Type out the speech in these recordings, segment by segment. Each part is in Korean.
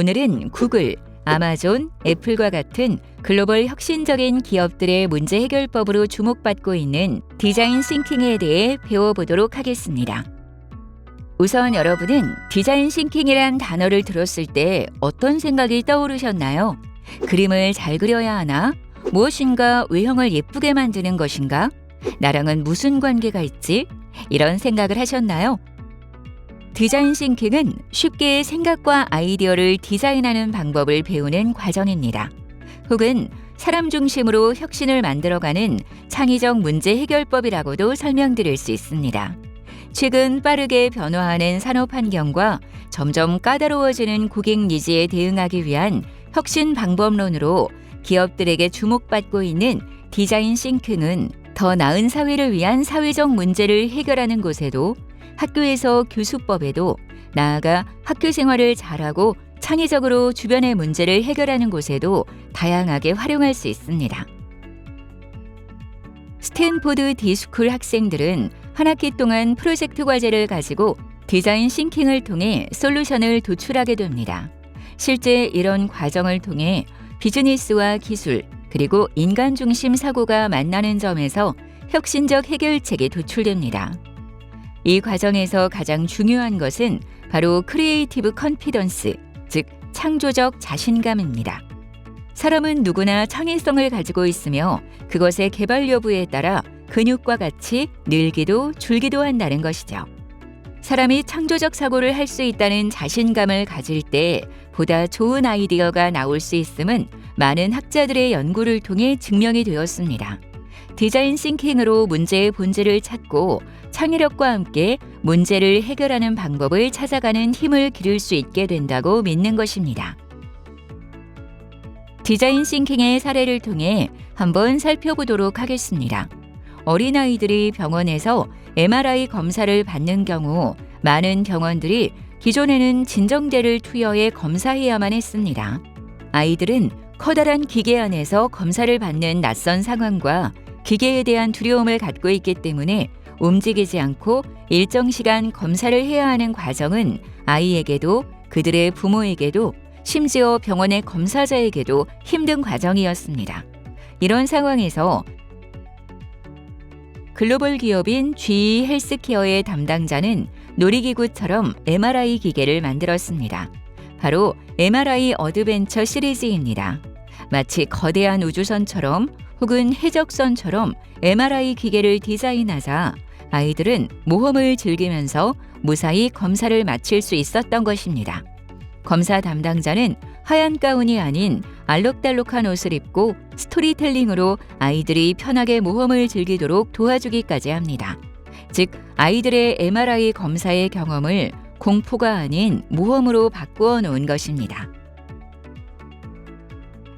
오늘은 구글, 아마존, 애플과 같은 글로벌 혁신적인 기업들의 문제 해결법으로 주목받고 있는 디자인 싱킹에 대해 배워보도록 하겠습니다. 우선 여러분은 디자인 싱킹이란 단어를 들었을 때 어떤 생각이 떠오르셨나요? 그림을 잘 그려야 하나? 무엇인가 외형을 예쁘게 만드는 것인가? 나랑은 무슨 관계가 있지? 이런 생각을 하셨나요? 디자인 싱킹은 쉽게 생각과 아이디어를 디자인하는 방법을 배우는 과정입니다. 혹은 사람 중심으로 혁신을 만들어가는 창의적 문제 해결법이라고도 설명드릴 수 있습니다. 최근 빠르게 변화하는 산업 환경과 점점 까다로워지는 고객 니즈에 대응하기 위한 혁신 방법론으로 기업들에게 주목받고 있는 디자인 싱킹은 더 나은 사회를 위한 사회적 문제를 해결하는 곳에도, 학교에서 교수법에도, 나아가 학교 생활을 잘하고 창의적으로 주변의 문제를 해결하는 곳에도 다양하게 활용할 수 있습니다. 스탠포드 디스쿨 학생들은 한 학기 동안 프로젝트 과제를 가지고 디자인 싱킹을 통해 솔루션을 도출하게 됩니다. 실제 이런 과정을 통해 비즈니스와 기술, 그리고 인간 중심 사고가 만나는 점에서 혁신적 해결책이 도출됩니다. 이 과정에서 가장 중요한 것은 바로 크리에이티브 컨피던스, 즉 창조적 자신감입니다. 사람은 누구나 창의성을 가지고 있으며 그것의 개발 여부에 따라 근육과 같이 늘기도 줄기도 한다는 것이죠. 사람이 창조적 사고를 할 수 있다는 자신감을 가질 때 보다 좋은 아이디어가 나올 수 있음은 많은 학자들의 연구를 통해 증명이 되었습니다. 디자인 싱킹으로 문제의 본질을 찾고 창의력과 함께 문제를 해결하는 방법을 찾아가는 힘을 기를 수 있게 된다고 믿는 것입니다. 디자인 싱킹의 사례를 통해 한번 살펴보도록 하겠습니다. 어린아이들이 병원에서 MRI 검사를 받는 경우 많은 병원들이 기존에는 진정제를 투여해 검사해야만 했습니다. 아이들은 커다란 기계 안에서 검사를 받는 낯선 상황과 기계에 대한 두려움을 갖고 있기 때문에 움직이지 않고 일정 시간 검사를 해야 하는 과정은 아이에게도 그들의 부모에게도 심지어 병원의 검사자에게도 힘든 과정이었습니다. 이런 상황에서 글로벌 기업인 GE 헬스케어의 담당자는 놀이기구처럼 MRI 기계를 만들었습니다. 바로 MRI 어드벤처 시리즈입니다. 마치 거대한 우주선처럼 혹은 해적선처럼 MRI 기계를 디자인하자 아이들은 모험을 즐기면서 무사히 검사를 마칠 수 있었던 것입니다. 검사 담당자는 하얀 가운이 아닌 알록달록한 옷을 입고 스토리텔링으로 아이들이 편하게 모험을 즐기도록 도와주기까지 합니다. 즉, 아이들의 MRI 검사의 경험을 공포가 아닌 모험으로 바꾸어 놓은 것입니다.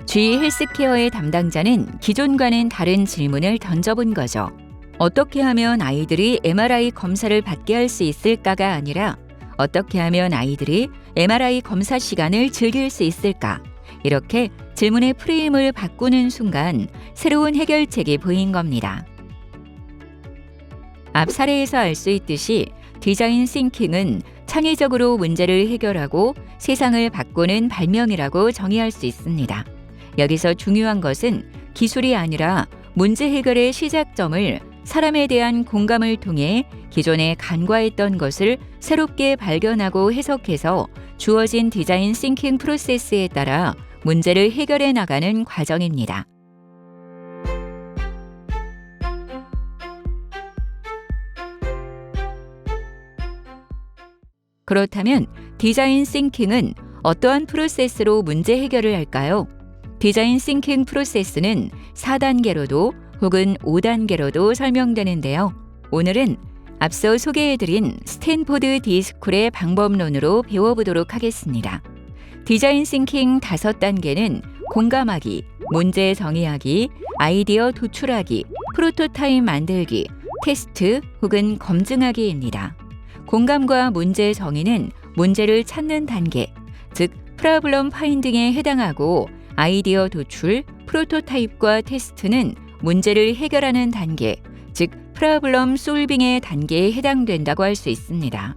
GE 헬스케어의 담당자는 기존과는 다른 질문을 던져본 거죠. 어떻게 하면 아이들이 MRI 검사를 받게 할 수 있을까가 아니라 어떻게 하면 아이들이 MRI 검사 시간을 즐길 수 있을까? 이렇게 질문의 프레임을 바꾸는 순간 새로운 해결책이 보인 겁니다. 앞 사례에서 알 수 있듯이 디자인 싱킹은 창의적으로 문제를 해결하고 세상을 바꾸는 발명이라고 정의할 수 있습니다. 여기서 중요한 것은 기술이 아니라 문제 해결의 시작점을 사람에 대한 공감을 통해 기존에 간과했던 것을 새롭게 발견하고 해석해서 주어진 디자인 싱킹 프로세스에 따라 문제를 해결해 나가는 과정입니다. 그렇다면 디자인 싱킹은 어떠한 프로세스로 문제 해결을 할까요? 디자인 싱킹 프로세스는 4단계로도 혹은 5단계로도 설명되는데요. 오늘은 앞서 소개해드린 스탠포드 디스쿨의 방법론으로 배워보도록 하겠습니다. 디자인 싱킹 5단계는 공감하기, 문제 정의하기, 아이디어 도출하기, 프로토타입 만들기, 테스트 혹은 검증하기입니다. 공감과 문제 정의는 문제를 찾는 단계, 즉 프로블럼 파인딩에 해당하고 아이디어 도출, 프로토타입과 테스트는 문제를 해결하는 단계, 즉 프로블럼 솔빙의 단계에 해당된다고 할 수 있습니다.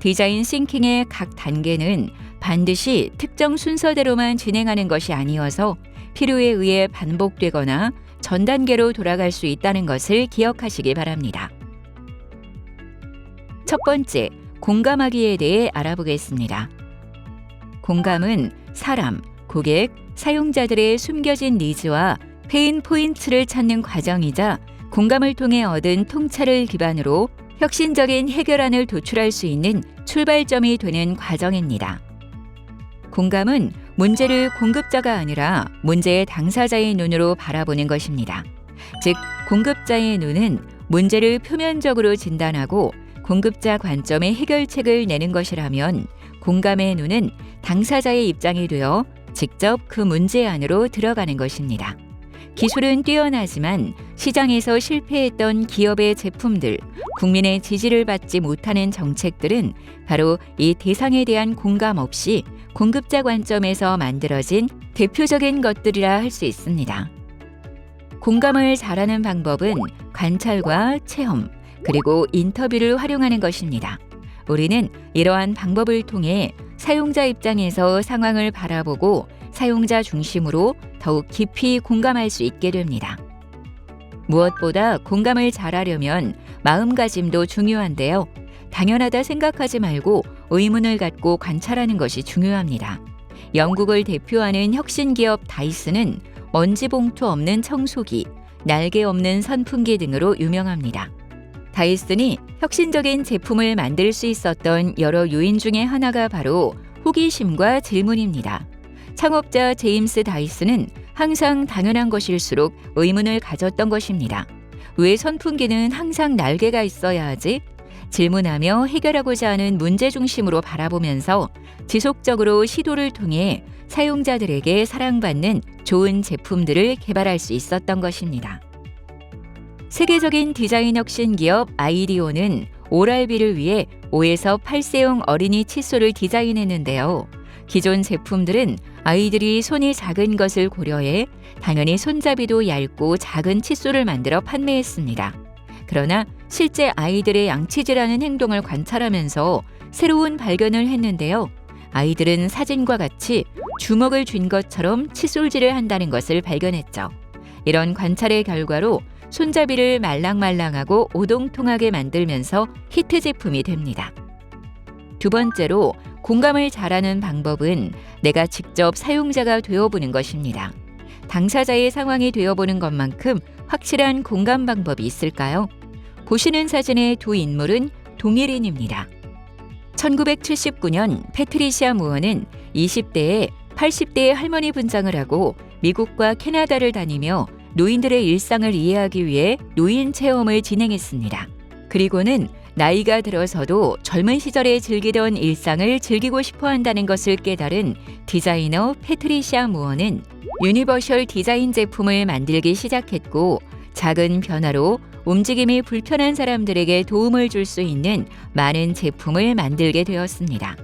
디자인 싱킹의 각 단계는 반드시 특정 순서대로만 진행하는 것이 아니어서 필요에 의해 반복되거나 전 단계로 돌아갈 수 있다는 것을 기억하시기 바랍니다. 첫 번째, 공감하기에 대해 알아보겠습니다. 공감은 사람, 고객, 사용자들의 숨겨진 니즈와 페인 포인트를 찾는 과정이자 공감을 통해 얻은 통찰을 기반으로 혁신적인 해결안을 도출할 수 있는 출발점이 되는 과정입니다. 공감은 문제를 공급자가 아니라 문제의 당사자의 눈으로 바라보는 것입니다. 즉, 공급자의 눈은 문제를 표면적으로 진단하고 공급자 관점의 해결책을 내는 것이라면 공감의 눈은 당사자의 입장이 되어 직접 그 문제 안으로 들어가는 것입니다. 기술은 뛰어나지만 시장에서 실패했던 기업의 제품들, 국민의 지지를 받지 못하는 정책들은 바로 이 대상에 대한 공감 없이 공급자 관점에서 만들어진 대표적인 것들이라 할 수 있습니다. 공감을 잘하는 방법은 관찰과 체험, 그리고 인터뷰를 활용하는 것입니다. 우리는 이러한 방법을 통해 사용자 입장에서 상황을 바라보고 사용자 중심으로 더욱 깊이 공감할 수 있게 됩니다. 무엇보다 공감을 잘하려면 마음가짐도 중요한데요. 당연하다 생각하지 말고 의문을 갖고 관찰하는 것이 중요합니다. 영국을 대표하는 혁신기업 다이슨은 먼지 봉투 없는 청소기, 날개 없는 선풍기 등으로 유명합니다. 다이슨이 혁신적인 제품을 만들 수 있었던 여러 요인 중에 하나가 바로 호기심과 질문입니다. 창업자 제임스 다이슨은 항상 당연한 것일수록 의문을 가졌던 것입니다. 왜 선풍기는 항상 날개가 있어야 하지? 질문하며 해결하고자 하는 문제 중심으로 바라보면서 지속적으로 시도를 통해 사용자들에게 사랑받는 좋은 제품들을 개발할 수 있었던 것입니다. 세계적인 디자인 혁신 기업 아이디오는 오랄비를 위해 5에서 8세용 어린이 칫솔을 디자인했는데요. 기존 제품들은 아이들이 손이 작은 것을 고려해 당연히 손잡이도 얇고 작은 칫솔을 만들어 판매했습니다. 그러나 실제 아이들의 양치질하는 행동을 관찰하면서 새로운 발견을 했는데요. 아이들은 사진과 같이 주먹을 쥔 것처럼 칫솔질을 한다는 것을 발견했죠. 이런 관찰의 결과로 손잡이를 말랑말랑하고 오동통하게 만들면서 히트 제품이 됩니다. 두 번째로, 공감을 잘하는 방법은 내가 직접 사용자가 되어보는 것입니다. 당사자의 상황이 되어보는 것만큼 확실한 공감 방법이 있을까요? 보시는 사진의 두 인물은 동일인입니다. 1979년 패트리시아 무어는 20대에 80대의 할머니 분장을 하고 미국과 캐나다를 다니며 노인들의 일상을 이해하기 위해 노인 체험을 진행했습니다. 그리고는 나이가 들어서도 젊은 시절에 즐기던 일상을 즐기고 싶어 한다는 것을 깨달은 디자이너 패트리시아 무어는 유니버셜 디자인 제품을 만들기 시작했고, 작은 변화로 움직임이 불편한 사람들에게 도움을 줄 수 있는 많은 제품을 만들게 되었습니다.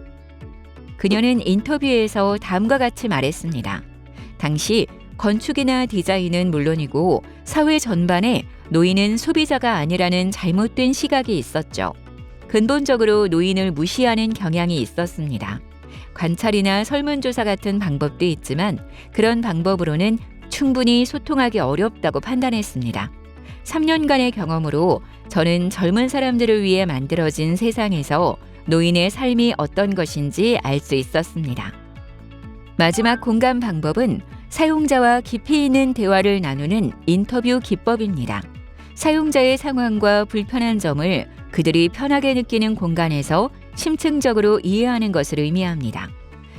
그녀는 인터뷰에서 다음과 같이 말했습니다. 당시 건축이나 디자인은 물론이고 사회 전반에 노인은 소비자가 아니라는 잘못된 시각이 있었죠. 근본적으로 노인을 무시하는 경향이 있었습니다. 관찰이나 설문조사 같은 방법도 있지만 그런 방법으로는 충분히 소통하기 어렵다고 판단했습니다. 3년간의 경험으로 저는 젊은 사람들을 위해 만들어진 세상에서 노인의 삶이 어떤 것인지 알 수 있었습니다. 마지막 공감 방법은 사용자와 깊이 있는 대화를 나누는 인터뷰 기법입니다. 사용자의 상황과 불편한 점을 그들이 편하게 느끼는 공간에서 심층적으로 이해하는 것을 의미합니다.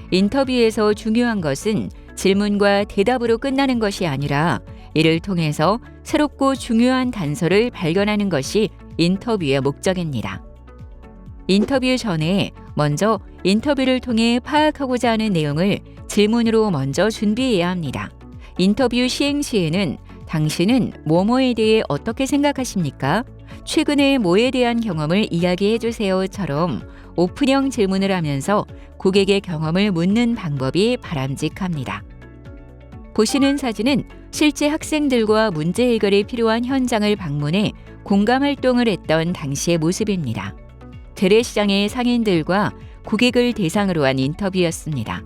인터뷰에서 중요한 것은 질문과 대답으로 끝나는 것이 아니라 이를 통해서 새롭고 중요한 단서를 발견하는 것이 인터뷰의 목적입니다. 인터뷰 전에 먼저 인터뷰를 통해 파악하고자 하는 내용을 질문으로 먼저 준비해야 합니다. 인터뷰 시행 시에는 당신은 뭐뭐에 대해 어떻게 생각하십니까? 최근에 뭐에 대한 경험을 이야기해 주세요처럼 오픈형 질문을 하면서 고객의 경험을 묻는 방법이 바람직합니다. 보시는 사진은 실제 학생들과 문제 해결이 필요한 현장을 방문해 공감 활동을 했던 당시의 모습입니다. 재래시장의 상인들과 고객을 대상으로 한 인터뷰였습니다.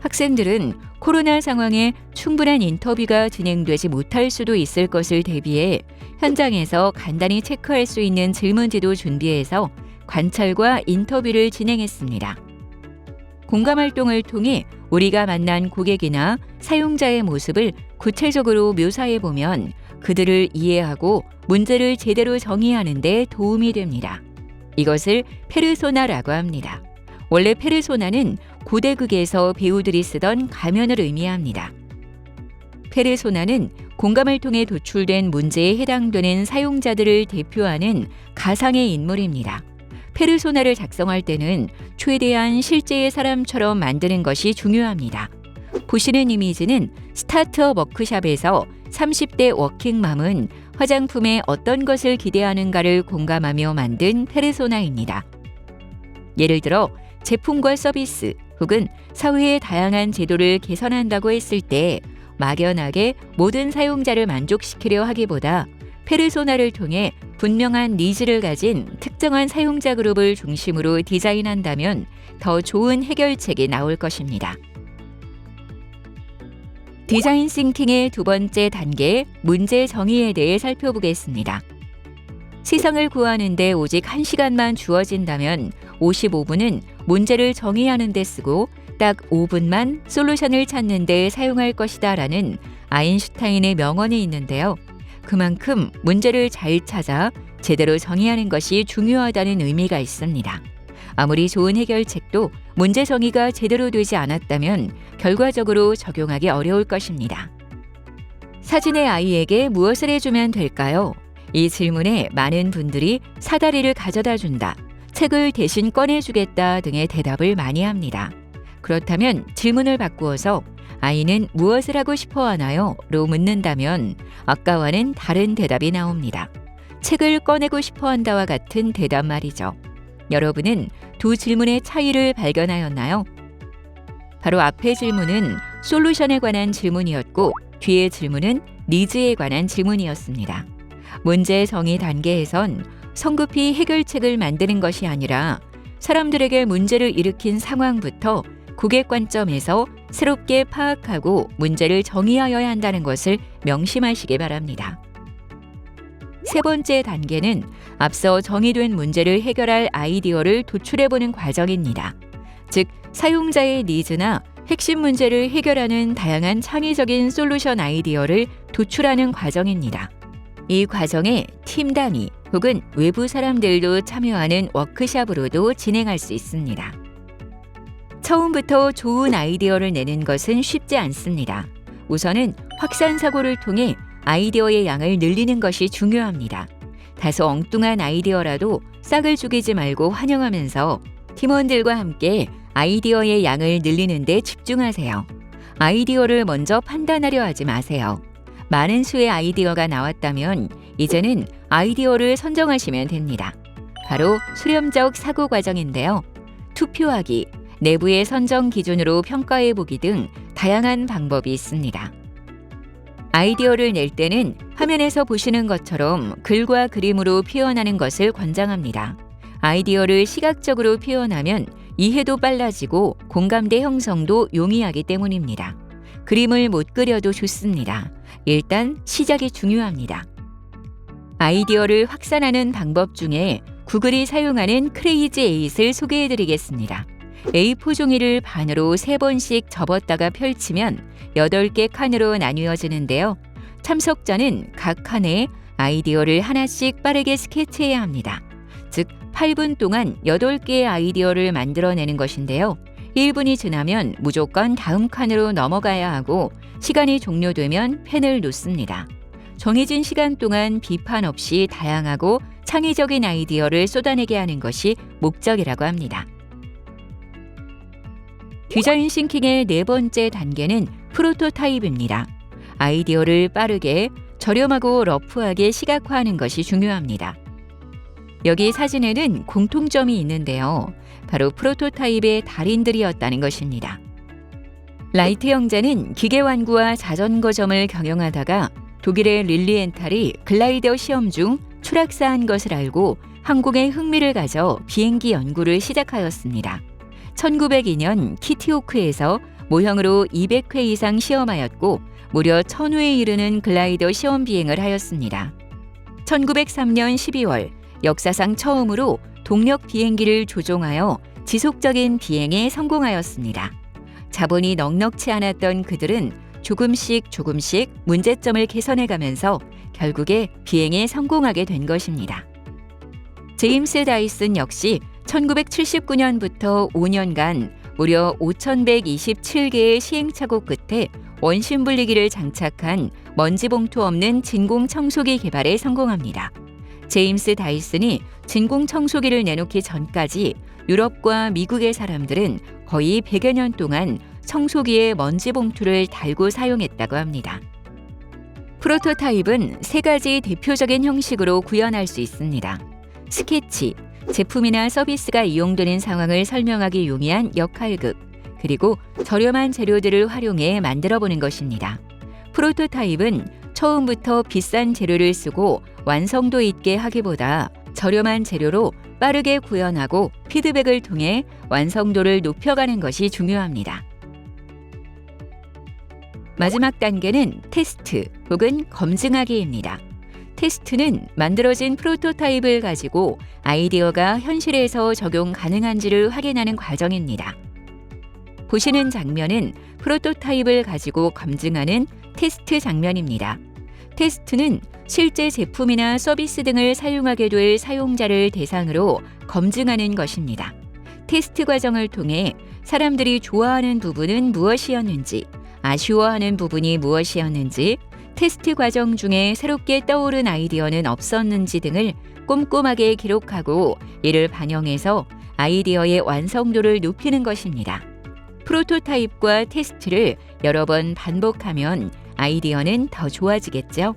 학생들은 코로나 상황에 충분한 인터뷰가 진행되지 못할 수도 있을 것을 대비해 현장에서 간단히 체크할 수 있는 질문지도 준비해서 관찰과 인터뷰를 진행했습니다. 공감 활동을 통해 우리가 만난 고객이나 사용자의 모습을 구체적으로 묘사해 보면 그들을 이해하고 문제를 제대로 정의하는 데 도움이 됩니다. 이것을 페르소나라고 합니다. 원래 페르소나는 고대극에서 배우들이 쓰던 가면을 의미합니다. 페르소나는 공감을 통해 도출된 문제에 해당되는 사용자들을 대표하는 가상의 인물입니다. 페르소나를 작성할 때는 최대한 실제의 사람처럼 만드는 것이 중요합니다. 보시는 이미지는 스타트업 워크숍에서 30대 워킹맘은 화장품에 어떤 것을 기대하는가를 공감하며 만든 페르소나입니다. 예를 들어 제품과 서비스 혹은 사회의 다양한 제도를 개선한다고 했을 때 막연하게 모든 사용자를 만족시키려 하기보다 페르소나를 통해 분명한 니즈를 가진 특정한 사용자 그룹을 중심으로 디자인한다면 더 좋은 해결책이 나올 것입니다. 디자인 싱킹의 두 번째 단계, 문제 정의에 대해 살펴보겠습니다. 시상을 구하는 데 오직 1시간만 주어진다면 55분은 문제를 정의하는 데 쓰고 딱 5분만 솔루션을 찾는 데 사용할 것이다 라는 아인슈타인의 명언이 있는데요. 그만큼 문제를 잘 찾아 제대로 정의하는 것이 중요하다는 의미가 있습니다. 아무리 좋은 해결책도 문제 정의가 제대로 되지 않았다면 결과적으로 적용하기 어려울 것입니다. 사진의 아이에게 무엇을 해주면 될까요? 이 질문에 많은 분들이 사다리를 가져다 준다, 책을 대신 꺼내주겠다 등의 대답을 많이 합니다. 그렇다면 질문을 바꾸어서 아이는 무엇을 하고 싶어 하나요? 로 묻는다면 아까와는 다른 대답이 나옵니다. 책을 꺼내고 싶어 한다와 같은 대답 말이죠. 여러분은 두 질문의 차이를 발견하였나요? 바로 앞의 질문은 솔루션에 관한 질문이었고 뒤의 질문은 니즈에 관한 질문이었습니다. 문제 정의 단계에선 성급히 해결책을 만드는 것이 아니라 사람들에게 문제를 일으킨 상황부터 고객 관점에서 새롭게 파악하고 문제를 정의하여야 한다는 것을 명심하시기 바랍니다. 세 번째 단계는 앞서 정의된 문제를 해결할 아이디어를 도출해보는 과정입니다. 즉, 사용자의 니즈나 핵심 문제를 해결하는 다양한 창의적인 솔루션 아이디어를 도출하는 과정입니다. 이 과정에 팀 단위 혹은 외부 사람들도 참여하는 워크숍으로도 진행할 수 있습니다. 처음부터 좋은 아이디어를 내는 것은 쉽지 않습니다. 우선은 확산 사고를 통해 아이디어의 양을 늘리는 것이 중요합니다. 다소 엉뚱한 아이디어라도 싹을 죽이지 말고 환영하면서 팀원들과 함께 아이디어의 양을 늘리는 데 집중하세요. 아이디어를 먼저 판단하려 하지 마세요. 많은 수의 아이디어가 나왔다면 이제는 아이디어를 선정하시면 됩니다. 바로 수렴적 사고 과정인데요. 투표하기, 내부의 선정 기준으로 평가해보기 등 다양한 방법이 있습니다. 아이디어를 낼 때는 화면에서 보시는 것처럼 글과 그림으로 표현하는 것을 권장합니다. 아이디어를 시각적으로 표현하면 이해도 빨라지고 공감대 형성도 용이하기 때문입니다. 그림을 못 그려도 좋습니다. 일단 시작이 중요합니다. 아이디어를 확산하는 방법 중에 구글이 사용하는 크레이지 에잇을 소개해드리겠습니다. A4 종이를 반으로 3번씩 접었다가 펼치면 8개 칸으로 나뉘어지는데요. 참석자는 각 칸에 아이디어를 하나씩 빠르게 스케치해야 합니다. 즉 8분 동안 8개의 아이디어를 만들어내는 것인데요. 1분이 지나면 무조건 다음 칸으로 넘어가야 하고 시간이 종료되면 펜을 놓습니다. 정해진 시간 동안 비판 없이 다양하고 창의적인 아이디어를 쏟아내게 하는 것이 목적이라고 합니다. 디자인 싱킹의 네 번째 단계는 프로토타입입니다. 아이디어를 빠르게, 저렴하고 러프하게 시각화하는 것이 중요합니다. 여기 사진에는 공통점이 있는데요. 바로 프로토타입의 달인들이었다는 것입니다. 라이트 형제는 기계완구와 자전거점을 경영하다가 독일의 릴리엔탈이 글라이더 시험 중 추락사한 것을 알고 항공에 흥미를 가져 비행기 연구를 시작하였습니다. 1902년 키티오크에서 모형으로 200회 이상 시험하였고 무려 1000회에 이르는 글라이더 시험 비행을 하였습니다. 1903년 12월 역사상 처음으로 동력 비행기를 조종하여 지속적인 비행에 성공하였습니다. 자본이 넉넉치 않았던 그들은 조금씩 문제점을 개선해가면서 결국에 비행에 성공하게 된 것입니다. 제임스 다이슨 역시 1979년부터 5년간 무려 5,127개의 시행착오 끝에 원심 분리기를 장착한 먼지 봉투 없는 진공 청소기 개발에 성공합니다. 제임스 다이슨이 진공 청소기를 내놓기 전까지 유럽과 미국의 사람들은 거의 100여 년 동안 청소기에 먼지 봉투를 달고 사용했다고 합니다. 프로토타입은 세 가지 대표적인 형식으로 구현할 수 있습니다. 스케치, 제품이나 서비스가 이용되는 상황을 설명하기 용이한 역할극, 그리고 저렴한 재료들을 활용해 만들어보는 것입니다. 프로토타입은 처음부터 비싼 재료를 쓰고 완성도 있게 하기보다 저렴한 재료로 빠르게 구현하고 피드백을 통해 완성도를 높여가는 것이 중요합니다. 마지막 단계는 테스트 혹은 검증하기입니다. 테스트는 만들어진 프로토타입을 가지고 아이디어가 현실에서 적용 가능한지를 확인하는 과정입니다. 보시는 장면은 프로토타입을 가지고 검증하는 테스트 장면입니다. 테스트는 실제 제품이나 서비스 등을 사용하게 될 사용자를 대상으로 검증하는 것입니다. 테스트 과정을 통해 사람들이 좋아하는 부분은 무엇이었는지, 아쉬워하는 부분이 무엇이었는지, 테스트 과정 중에 새롭게 떠오른 아이디어는 없었는지 등을 꼼꼼하게 기록하고 이를 반영해서 아이디어의 완성도를 높이는 것입니다. 프로토타입과 테스트를 여러 번 반복하면 아이디어는 더 좋아지겠죠.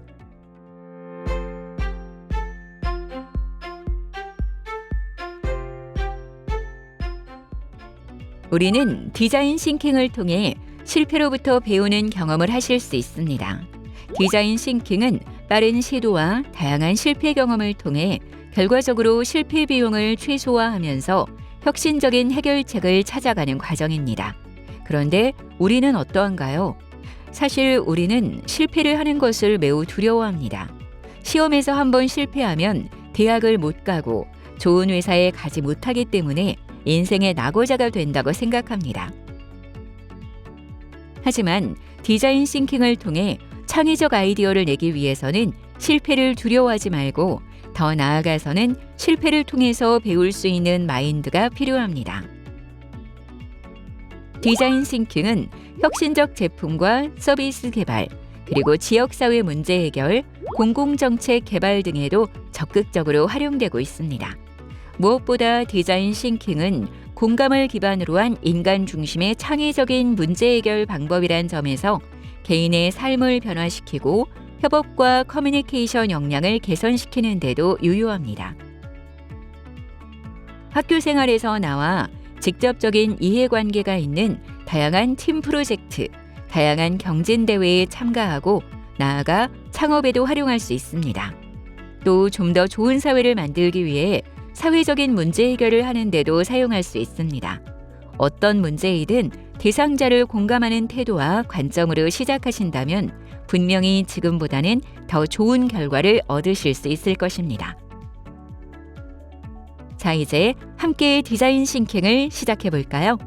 우리는 디자인 싱킹을 통해 실패로부터 배우는 경험을 하실 수 있습니다. 디자인 싱킹은 빠른 시도와 다양한 실패 경험을 통해 결과적으로 실패 비용을 최소화하면서 혁신적인 해결책을 찾아가는 과정입니다. 그런데 우리는 어떠한가요? 사실 우리는 실패를 하는 것을 매우 두려워합니다. 시험에서 한번 실패하면 대학을 못 가고 좋은 회사에 가지 못하기 때문에 인생의 낙오자가 된다고 생각합니다. 하지만 디자인 싱킹을 통해 창의적 아이디어를 내기 위해서는 실패를 두려워하지 말고 더 나아가서는 실패를 통해서 배울 수 있는 마인드가 필요합니다. 디자인 싱킹은 혁신적 제품과 서비스 개발, 그리고 지역사회 문제 해결, 공공정책 개발 등에도 적극적으로 활용되고 있습니다. 무엇보다 디자인 싱킹은 공감을 기반으로 한 인간 중심의 창의적인 문제 해결 방법이란 점에서 개인의 삶을 변화시키고 협업과 커뮤니케이션 역량을 개선시키는 데도 유효합니다. 학교 생활에서 나와 직접적인 이해관계가 있는 다양한 팀 프로젝트, 다양한 경진대회에 참가하고 나아가 창업에도 활용할 수 있습니다. 또 좀 더 좋은 사회를 만들기 위해 사회적인 문제 해결을 하는 데도 사용할 수 있습니다. 어떤 문제이든 대상자를 공감하는 태도와 관점으로 시작하신다면 분명히 지금보다는 더 좋은 결과를 얻으실 수 있을 것입니다. 자, 이제 함께 디자인 싱킹을 시작해 볼까요?